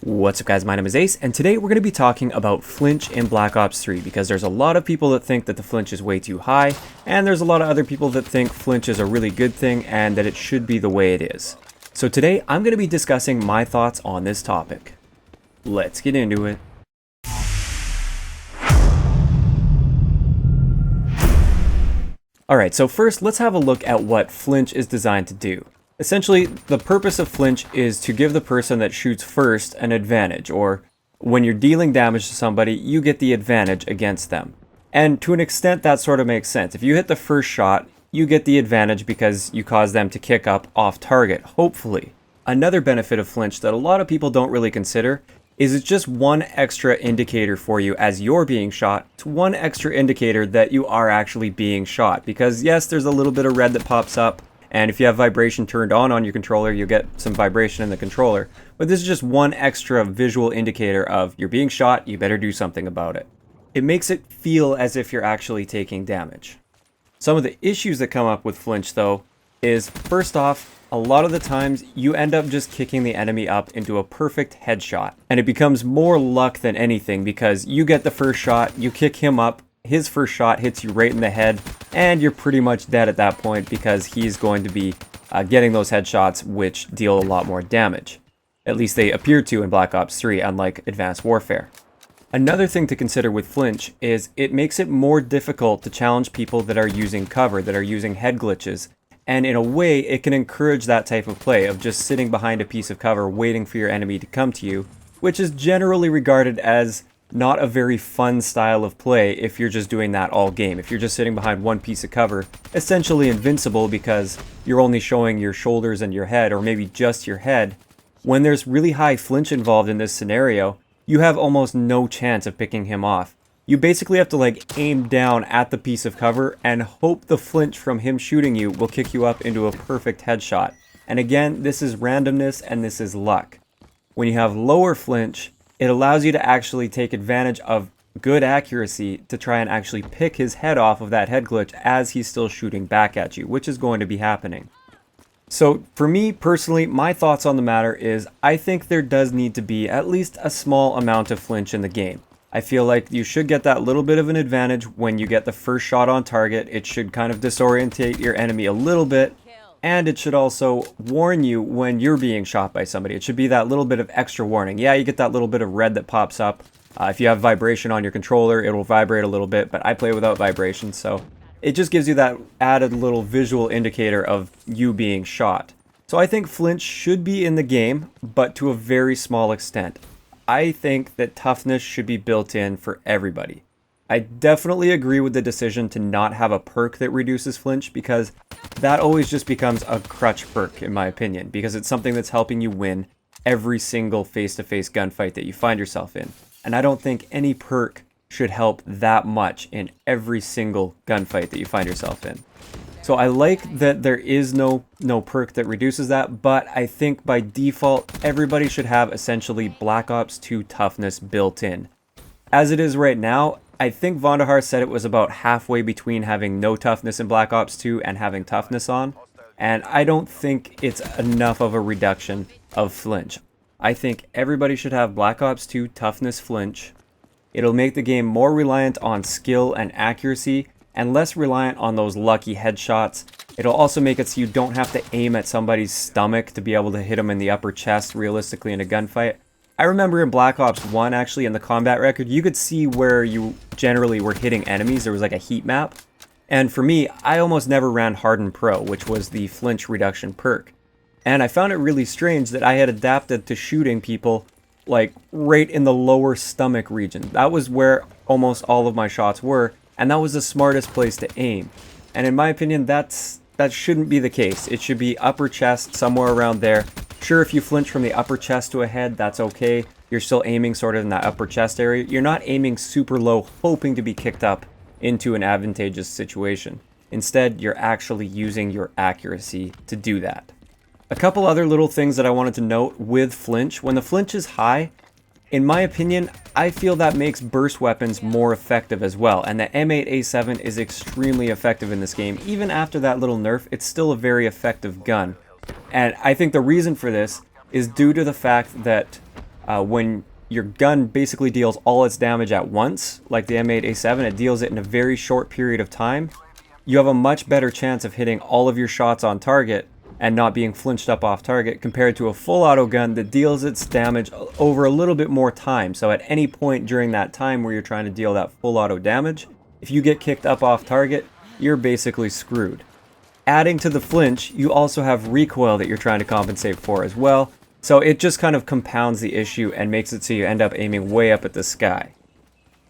What's up guys, my name is Ace, and today we're going to be talking about Flinch in Black Ops 3 because there's a lot of people that think that the Flinch is way too high, and there's a lot of other people that think Flinch is a really good thing and that it should be the way it is. So today I'm going to be discussing my thoughts on this topic. Let's get into it. Alright, so first let's have a look at what Flinch is designed to do. Essentially, the purpose of Flinch is to give the person that shoots first an advantage, or when you're dealing damage to somebody, you get the advantage against them. And to an extent, that sort of makes sense. If you hit the first shot, you get the advantage because you cause them to kick up off target, hopefully. Another benefit of Flinch that a lot of people don't really consider is it's just one extra indicator for you as you're being shot. It's one extra indicator that you are actually being shot, because yes, there's a little bit of red that pops up. And if you have vibration turned on your controller, you'll get some vibration in the controller. But this is just one extra visual indicator of you're being shot, you better do something about it. It makes it feel as if you're actually taking damage. Some of the issues that come up with Flinch though is, first off, a lot of the times you end up just kicking the enemy up into a perfect headshot. And it becomes more luck than anything because you get the first shot, you kick him up, his first shot hits you right in the head, and you're pretty much dead at that point because he's going to be getting those headshots which deal a lot more damage. At least they appear to in Black Ops 3, unlike Advanced Warfare. Another thing to consider with Flinch is it makes it more difficult to challenge people that are using cover, that are using head glitches, and in a way it can encourage that type of play of just sitting behind a piece of cover waiting for your enemy to come to you, which is generally regarded as not a very fun style of play if you're just doing that all game. If you're just sitting behind one piece of cover, essentially invincible because you're only showing your shoulders and your head, or maybe just your head. When there's really high flinch involved in this scenario, you have almost no chance of picking him off. You basically have to aim down at the piece of cover and hope the flinch from him shooting you will kick you up into a perfect headshot. And again, this is randomness and this is luck. When you have lower flinch, it allows you to actually take advantage of good accuracy to try and actually pick his head off of that head glitch as he's still shooting back at you, which is going to be happening. So for me personally, my thoughts on the matter is I think there does need to be at least a small amount of flinch in the game. I feel like you should get that little bit of an advantage when you get the first shot on target. It should kind of disorientate your enemy a little bit. And it should also warn you when you're being shot by somebody. It should be that little bit of extra warning. Yeah, you get that little bit of red that pops up. If you have vibration on your controller, it will vibrate a little bit, but I play without vibration, so it just gives you that added little visual indicator of you being shot. So I think Flinch should be in the game, but to a very small extent. I think that toughness should be built in for everybody. I definitely agree with the decision to not have a perk that reduces flinch because that always just becomes a crutch perk in my opinion, because it's something that's helping you win every single face-to-face gunfight that you find yourself in. And I don't think any perk should help that much in every single gunfight that you find yourself in. So I like that there is no perk that reduces that, but I think by default everybody should have essentially Black Ops 2 toughness built in. As it is right now, I think Vandahar said it was about halfway between having no toughness in Black Ops 2 and having toughness on, and I don't think it's enough of a reduction of flinch. I think everybody should have Black Ops 2 toughness flinch. It'll make the game more reliant on skill and accuracy and less reliant on those lucky headshots. It'll also make it so you don't have to aim at somebody's stomach to be able to hit them in the upper chest realistically in a gunfight. I remember in Black Ops 1, actually, in the combat record, you could see where you generally were hitting enemies. There was like a heat map. And for me, I almost never ran Hardened Pro, which was the flinch reduction perk. And I found it really strange that I had adapted to shooting people right in the lower stomach region. That was where almost all of my shots were, and that was the smartest place to aim. And in my opinion, that shouldn't be the case. It should be upper chest, somewhere around there. Sure, if you flinch from the upper chest to a head, that's okay. You're still aiming sort of in that upper chest area. You're not aiming super low, hoping to be kicked up into an advantageous situation. Instead, you're actually using your accuracy to do that. A couple other little things that I wanted to note with flinch. When the flinch is high, in my opinion, I feel that makes burst weapons more effective as well. And the M8A7 is extremely effective in this game. Even after that little nerf, it's still a very effective gun. And I think the reason for this is due to the fact that when your gun basically deals all its damage at once, like the M8A7, it deals it in a very short period of time. You have a much better chance of hitting all of your shots on target and not being flinched up off target compared to a full auto gun that deals its damage over a little bit more time. So at any point during that time where you're trying to deal that full auto damage, if you get kicked up off target, you're basically screwed. Adding to the flinch, you also have recoil that you're trying to compensate for as well. So it just kind of compounds the issue and makes it so you end up aiming way up at the sky.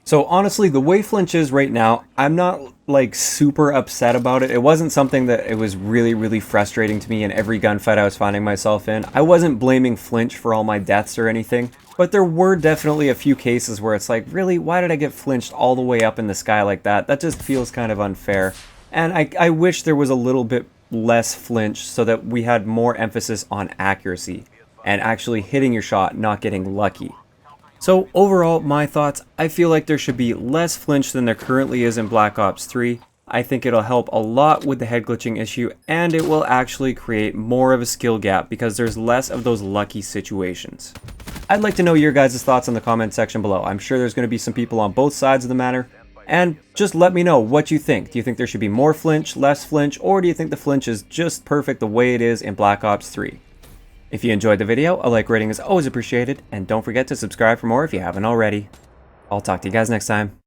So honestly, the way Flinch is right now, I'm not like super upset about it. It wasn't something that it was really frustrating to me in every gunfight I was finding myself in. I wasn't blaming Flinch for all my deaths or anything, but there were definitely a few cases where it's like, really, why did I get flinched all the way up in the sky like that? That just feels kind of unfair. And I wish there was a little bit less flinch so that we had more emphasis on accuracy and actually hitting your shot, not getting lucky. So overall, my thoughts, I feel like there should be less flinch than there currently is in Black Ops 3. I think it'll help a lot with the head glitching issue, and it will actually create more of a skill gap because there's less of those lucky situations. I'd like to know your guys' thoughts in the comment section below. I'm sure there's going to be some people on both sides of the matter, and just let me know what you think. Do you think there should be more flinch, less flinch, or do you think the flinch is just perfect the way it is in Black Ops 3? If you enjoyed the video, a like rating is always appreciated, and don't forget to subscribe for more if you haven't already. I'll talk to you guys next time.